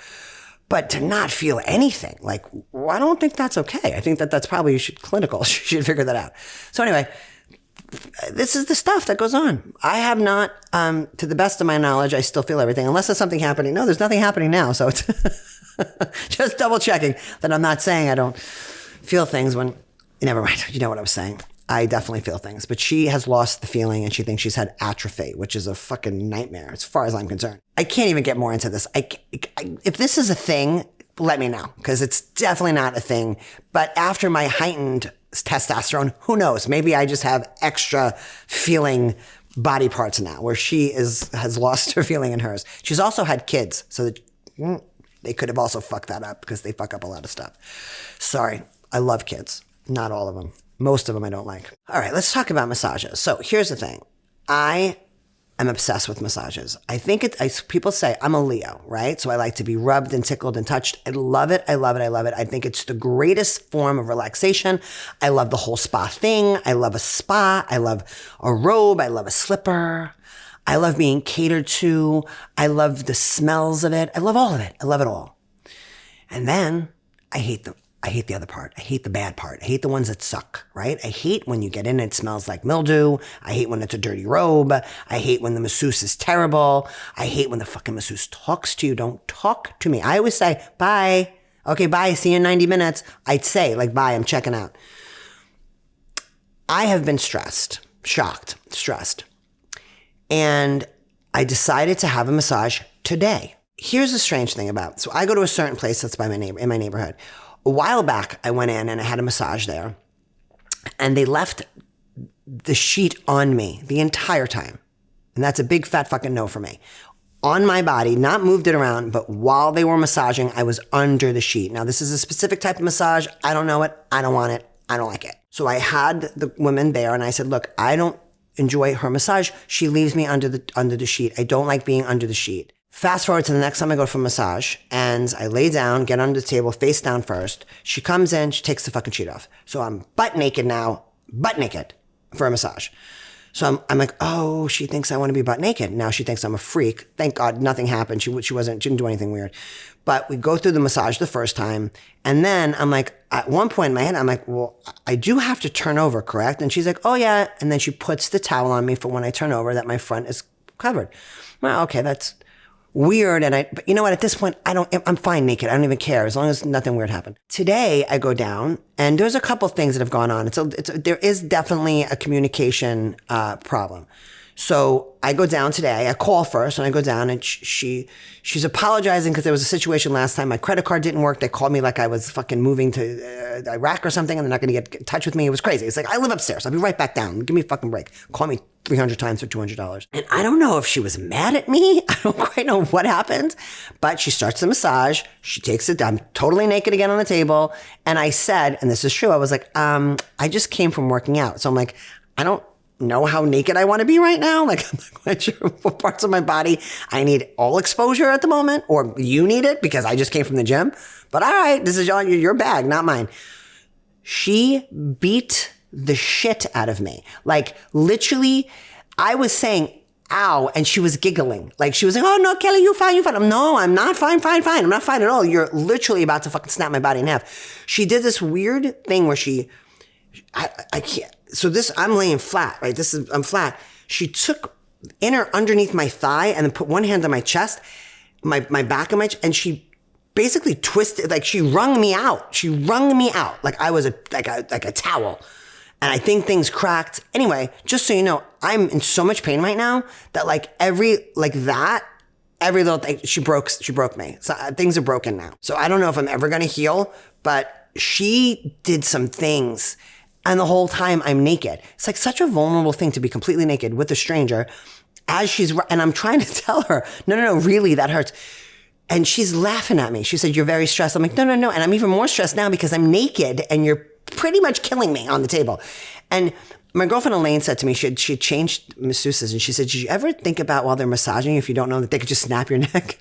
But to not feel anything, like, well, I don't think that's okay. I think that that's probably, you should figure that out. So anyway, this is the stuff that goes on. I have not, to the best of my knowledge, I still feel everything. Unless there's something happening. No, there's nothing happening now. So it's just double checking that I'm not saying I don't feel things when, never mind. You know what I was saying. I definitely feel things. But she has lost the feeling and she thinks she's had atrophy, which is a fucking nightmare as far as I'm concerned. I can't even get more into this. If this is a thing, let me know because it's definitely not a thing. But after my heightened testosterone, who knows? Maybe I just have extra feeling body parts now where she has lost her feeling in hers. She's also had kids, so that they could have also fucked that up because they fuck up a lot of stuff. Sorry. I love kids. Not all of them. Most of them I don't like. All right, let's talk about massages. So here's the thing. I am obsessed with massages. I think people say I'm a Leo, right? So I like to be rubbed and tickled and touched. I love it. I love it. I love it. I think it's the greatest form of relaxation. I love the whole spa thing. I love a spa. I love a robe. I love a slipper. I love being catered to. I love the smells of it. I love all of it. I love it all. And then I hate the other part. I hate the bad part. I hate the ones that suck, right? I hate when you get in and it smells like mildew. I hate when it's a dirty robe. I hate when the masseuse is terrible. I hate when the fucking masseuse talks to you. Don't talk to me. I always say, bye. Okay, bye. See you in 90 minutes. I'd say, like, bye. I'm checking out. I have been stressed. And I decided to have a massage today. Here's the strange thing about, so I go to a certain place that's in my neighborhood. A while back, I went in and I had a massage there and they left the sheet on me the entire time. And that's a big fat fucking no for me. On my body, not moved it around, but while they were massaging, I was under the sheet. Now, this is a specific type of massage. I don't know it. I don't want it. I don't like it. So I had the woman there and I said, look, I don't enjoy her massage. She leaves me under the sheet. I don't like being under the sheet. Fast forward to the next time I go for a massage and I lay down, get under the table, face down first. She comes in, she takes the fucking sheet off. So I'm butt naked now, butt naked. for a massage. So I'm like, oh, she thinks I want to be butt naked. Now she thinks I'm a freak. Thank God nothing happened. She didn't do anything weird. But we go through the massage the first time. And then I'm like, at one point in my head, I'm like, well, I do have to turn over, correct? And she's like, oh yeah. And then she puts the towel on me for when I turn over that my front is covered. Well, okay, that's weird. But you know what? At this point, I'm fine naked. I don't even care as long as nothing weird happened. Today, I go down and there's a couple things that have gone on. There is definitely a communication problem. So I go down today. I call first and I go down and she's apologizing because there was a situation last time. My credit card didn't work. They called me like I was fucking moving to Iraq or something and they're not going to get in touch with me. It was crazy. It's like, I live upstairs. I'll be right back down. Give me a fucking break. Call me 300 times for $200. And I don't know if she was mad at me. I don't quite know what happened, but she starts the massage. She takes it down, totally naked again on the table. And I said, and this is true, I was like, I just came from working out. So I'm like, I don't know how naked I want to be right now. Like, I'm not quite sure what parts of my body I need all exposure at the moment, or you need it because I just came from the gym. But all right, this is your bag, not mine. She beat the shit out of me. Like, literally, I was saying, ow, and she was giggling. Like, she was like, oh, no, Kelley, you fine. No, I'm not fine. I'm not fine at all. You're literally about to fucking snap my body in half. She did this weird thing where I can't. So I'm laying flat, right? I'm flat. She took underneath my thigh and then put one hand on my chest, my back and and she basically twisted, like she wrung me out. Like I was like a towel. And I think things cracked. Anyway, just so you know, I'm in so much pain right now that every little thing, she broke me. So things are broken now. So I don't know if I'm ever going to heal, but she did some things. And the whole time I'm naked. It's like such a vulnerable thing to be completely naked with a stranger and I'm trying to tell her, no, really, that hurts. And she's laughing at me. She said, you're very stressed. I'm like, no. And I'm even more stressed now because I'm naked and you're pretty much killing me on the table. And my girlfriend Elaine said to me, she had changed masseuses and she said, did you ever think about while they're massaging you, if you don't know that they could just snap your neck?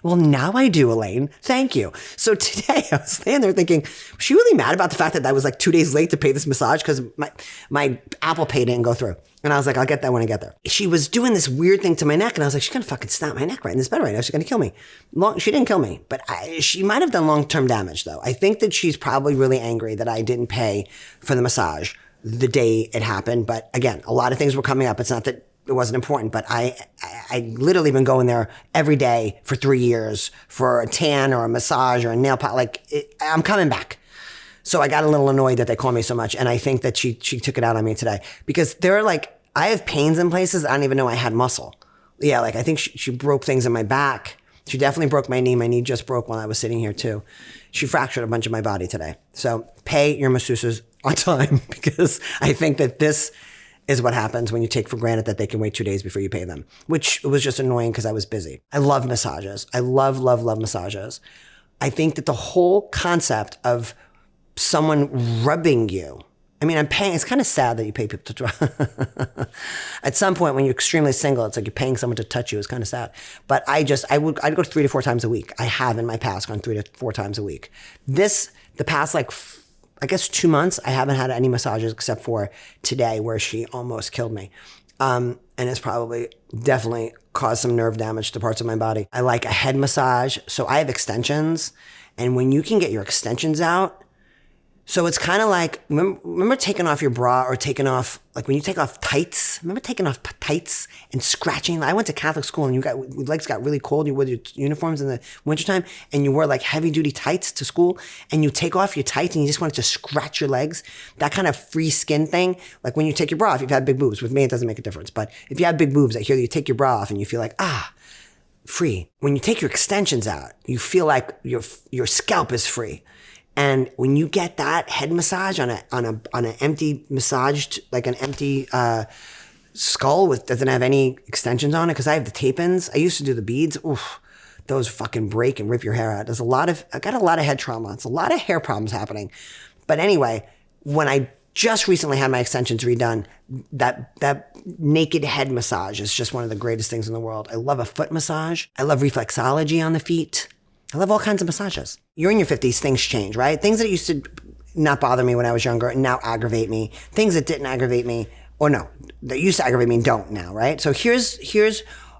Well, now I do, Elaine. Thank you. So today I was standing there thinking, was she really mad about the fact that I was like 2 days late to pay this massage because my Apple Pay didn't go through? And I was like, I'll get that when I get there. She was doing this weird thing to my neck and I was like, she's going to fucking snap my neck right in this bed right now. She's going to kill me. She didn't kill me, but she might have done long-term damage though. I think that she's probably really angry that I didn't pay for the massage the day it happened. But again, a lot of things were coming up. It's not that it wasn't important, but I literally been going there every day for 3 years for a tan or a massage or a nail polish. I'm coming back. So I got a little annoyed that they called me so much. And I think that she took it out on me today because I have pains in places. I don't even know I had muscle. Yeah. I think she broke things in my back. She definitely broke my knee. My knee just broke while I was sitting here too. She fractured a bunch of my body today. So pay your masseuses on time because I think that this is what happens when you take for granted that they can wait 2 days before you pay them, which was just annoying because I was busy. I love massages. I love massages. I think that the whole concept of someone rubbing you, I mean, I'm paying, it's kind of sad that you pay people to at some point when you're extremely single, it's like you're paying someone to touch you. It's kind of sad. But I'd go 3 to 4 times a week. I have in my past gone 3 to 4 times a week. The past I guess 2 months, I haven't had any massages except for today where she almost killed me. And it's probably definitely caused some nerve damage to parts of my body. I like a head massage. So I have extensions. And when you can get your extensions out, so it's kind of like, remember taking off your bra or taking off, like when you take off tights, remember taking off tights and scratching? I went to Catholic school and your legs got really cold. You wore your uniforms in the wintertime and you wore like heavy duty tights to school and you take off your tights and you just wanted to scratch your legs. That kind of free skin thing. Like when you take your bra off, if you've had big boobs. With me, it doesn't make a difference. But if you have big boobs, I hear you take your bra off and you feel like, free. When you take your extensions out, you feel like your scalp is free. And when you get that head massage on an empty massaged, like an empty skull doesn't have any extensions on it, because I have the tape-ins. I used to do the beads. Oof, those fucking break and rip your hair out. I got a lot of head trauma. It's a lot of hair problems happening. But anyway, when I just recently had my extensions redone, that naked head massage is just one of the greatest things in the world. I love a foot massage. I love reflexology on the feet. I love all kinds of massages. You're in your 50s, things change, right? Things that used to not bother me when I was younger and now aggravate me. Things that didn't aggravate me, or no, that used to aggravate me don't now, right? So here's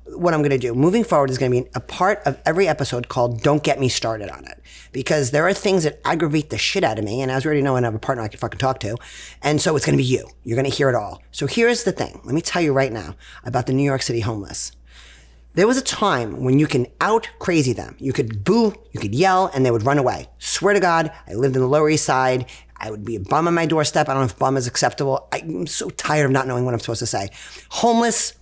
what I'm going to do. Moving forward is going to be a part of every episode called Don't Get Me Started on It. Because there are things that aggravate the shit out of me. And as we already know, I have a partner I can fucking talk to. And so it's going to be you. You're going to hear it all. So here's the thing. Let me tell you right now about the New York City homeless. There was a time when you can out crazy them. You could boo, you could yell, and they would run away. Swear to God, I lived in the Lower East Side. I would be a bum on my doorstep. I don't know if bum is acceptable. I'm so tired of not knowing what I'm supposed to say. Homeless,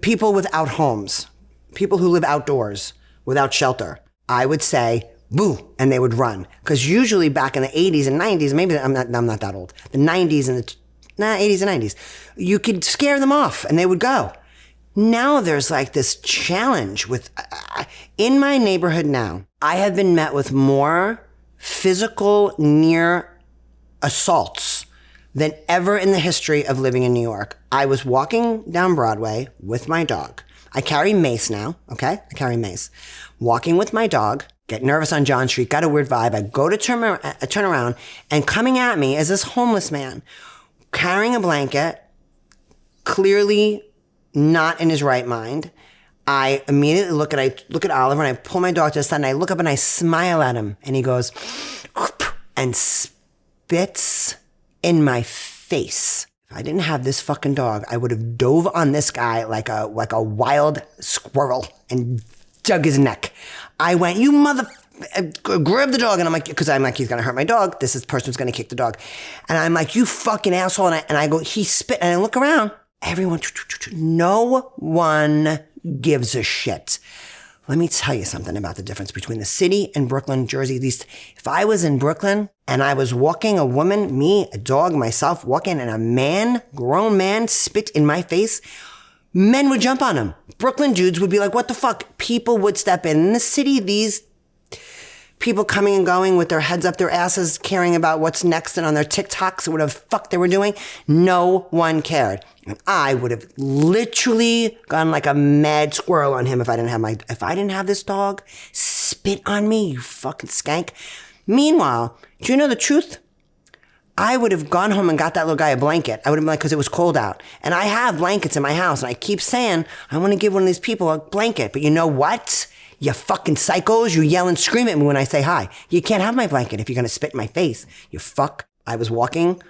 people without homes, people who live outdoors without shelter, I would say, boo, and they would run. Because usually back in the 80s and 90s, maybe I'm not that old, the 90s and the 80s and 90s, you could scare them off and they would go. Now there's like this challenge with, in my neighborhood now, I have been met with more physical near assaults than ever in the history of living in New York. I was walking down Broadway with my dog. I carry mace now, okay? I carry mace. Walking with my dog, get nervous on John Street, got a weird vibe. I go to turn around, and coming at me is this homeless man carrying a blanket, clearly not in his right mind. I immediately look at Oliver, and I pull my dog to the side, and I look up and I smile at him, and he goes, and spits in my face. If I didn't have this fucking dog, I would have dove on this guy like a wild squirrel and dug his neck. I went, you grab the dog, and I'm like, because I'm like, he's gonna hurt my dog. This person's gonna kick the dog, and I'm like, you fucking asshole. And I go, he spit, and I look around. Everyone, no one gives a shit. Let me tell you something about the difference between the city and Brooklyn, Jersey. If I was in Brooklyn and I was walking, a woman, me, a dog, myself, walking, and a man, grown man, spit in my face, men would jump on him. Brooklyn dudes would be like, what the fuck? People would step in. In the city, these people coming and going with their heads up their asses, caring about what's next and on their TikToks or whatever the fuck they were doing. No one cared. And I would have literally gone like a mad squirrel on him if I didn't have this dog spit on me, you fucking skank. Meanwhile, do you know the truth? I would have gone home and got that little guy a blanket. I would have been like, because it was cold out. And I have blankets in my house, and I keep saying, I want to give one of these people a blanket. But you know what? You fucking psychos, you yell and scream at me when I say hi. You can't have my blanket if you're going to spit in my face. You fuck. I was walking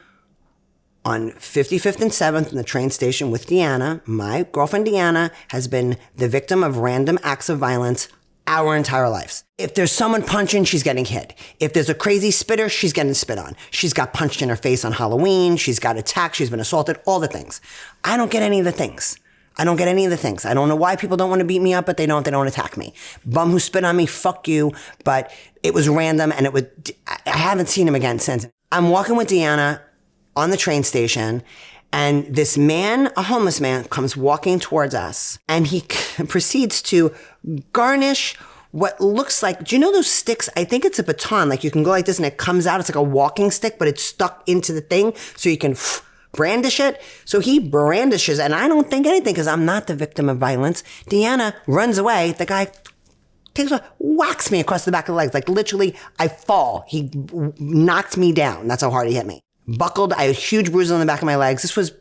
on 55th and 7th in the train station with Deanna. My girlfriend Deanna has been the victim of random acts of violence our entire lives. If there's someone punching, she's getting hit. If there's a crazy spitter, she's getting spit on. She's got punched in her face on Halloween. She's got attacked. She's been assaulted, all the things. I don't get any of the things. I don't know why people don't want to beat me up, but they don't attack me. Bum who spit on me, fuck you. But it was random, and I haven't seen him again since. I'm walking with Deanna on the train station, and this man, a homeless man, comes walking towards us, and he proceeds to garnish what looks like, do you know those sticks? I think it's a baton. Like you can go like this and it comes out. It's like a walking stick, but it's stuck into the thing so you can brandish it. So he brandishes, and I don't think anything because I'm not the victim of violence. Deanna runs away. The guy whacks me across the back of the legs. Like literally, I fall. He knocked me down. That's how hard he hit me. Buckled. I had huge bruises on the back of my legs. This was,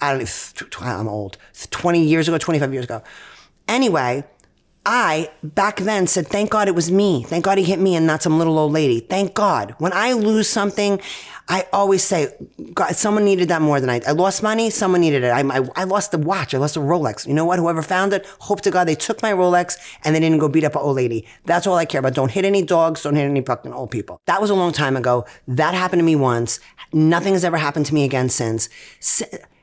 I'm old, 20 years ago, 25 years ago. Anyway, I, back then, said, thank God it was me. Thank God he hit me and not some little old lady. Thank God. When I lose something, I always say, God, someone needed that more than I lost money, someone needed it. I lost the watch. I lost the Rolex. You know what? Whoever found it, hope to God they took my Rolex and they didn't go beat up an old lady. That's all I care about. Don't hit any dogs. Don't hit any fucking old people. That was a long time ago. That happened to me once. Nothing has ever happened to me again since.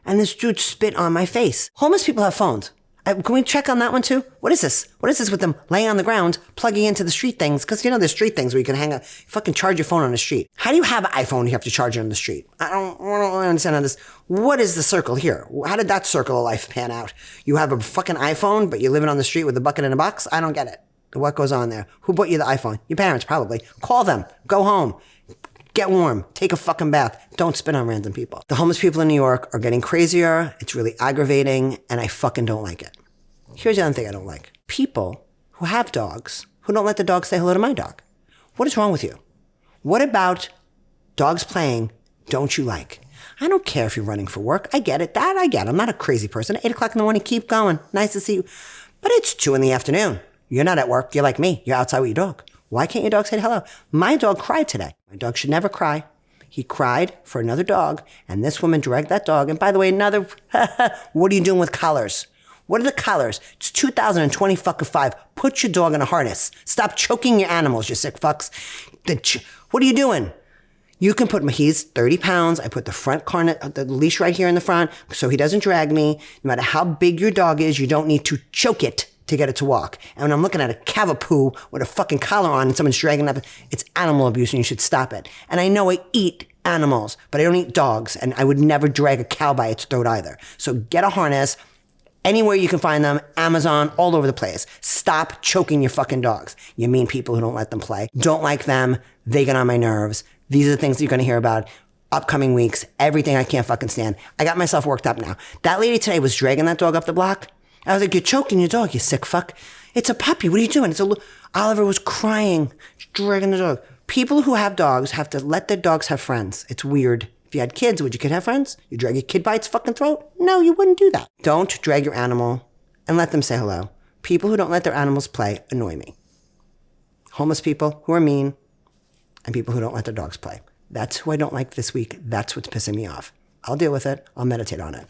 And this dude spit on my face. Homeless people have phones. Can we check on that one too? What is this? What is this with them laying on the ground, plugging into the street things? Because you know there's street things where you can fucking charge your phone on the street. How do you have an iPhone you have to charge it on the street? I don't understand how this. What is the circle here? How did that circle of life pan out? You have a fucking iPhone, but you're living on the street with a bucket in a box? I don't get it. What goes on there? Who bought you the iPhone? Your parents probably. Call them. Go home. Get warm. Take a fucking bath. Don't spit on random people. The homeless people in New York are getting crazier. It's really aggravating, and I fucking don't like it. Here's the other thing I don't like. People who have dogs who don't let the dog say hello to my dog. What is wrong with you? What about dogs playing, don't you like? I don't care if you're running for work. I get it. That I get. I'm not a crazy person. 8 o'clock in the morning, keep going. Nice to see you. But it's 2 in the afternoon. You're not at work. You're like me. You're outside with your dog. Why can't your dog say hello? My dog cried today. My dog should never cry. He cried for another dog, and this woman dragged that dog. And by the way, what are you doing with collars? What are the collars? It's 2025. Put your dog in a harness. Stop choking your animals, you sick fucks. What are you doing? You can put he's 30 pounds. I put the leash right here in the front so he doesn't drag me. No matter how big your dog is, you don't need to choke it to get it to walk. And when I'm looking at a cavapoo with a fucking collar on and someone's dragging up, it's animal abuse and you should stop it. And I know I eat animals, but I don't eat dogs, and I would never drag a cow by its throat either. So get a harness. Anywhere you can find them, Amazon, all over the place. Stop choking your fucking dogs. You mean people who don't let them play. Don't like them. They get on my nerves. These are the things that you're going to hear about upcoming weeks. Everything I can't fucking stand. I got myself worked up now. That lady today was dragging that dog up the block. I was like, you're choking your dog, you sick fuck. It's a puppy. What are you doing? Oliver was crying, dragging the dog. People who have dogs have to let their dogs have friends. It's weird. If you had kids, would your kid have friends? You drag your kid by its fucking throat? No, you wouldn't do that. Don't drag your animal and let them say hello. People who don't let their animals play annoy me. Homeless people who are mean, and people who don't let their dogs play. That's who I don't like this week. That's what's pissing me off. I'll deal with it. I'll meditate on it.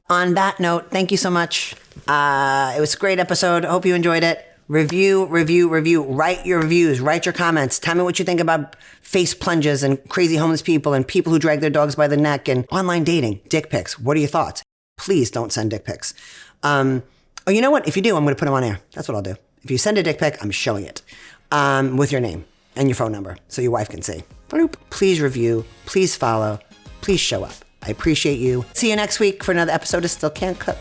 On that note, thank you so much. It was a great episode. I hope you enjoyed it. Review. Write your reviews. Write your comments. Tell me what you think about face plunges and crazy homeless people and people who drag their dogs by the neck and online dating, dick pics. What are your thoughts? Please don't send dick pics. You know what? If you do, I'm going to put them on air. That's what I'll do. If you send a dick pic, I'm showing it with your name and your phone number so your wife can see. Please review. Please follow. Please show up. I appreciate you. See you next week for another episode of Still Can't Cook.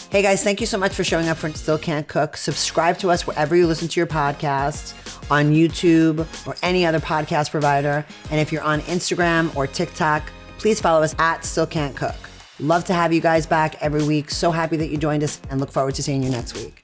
Hey guys, thank you so much for showing up for Still Can't Cook. Subscribe to us wherever you listen to your podcasts, on YouTube or any other podcast provider. And if you're on Instagram or TikTok, please follow us at Still Can't Cook. Love to have you guys back every week. So happy that you joined us and look forward to seeing you next week.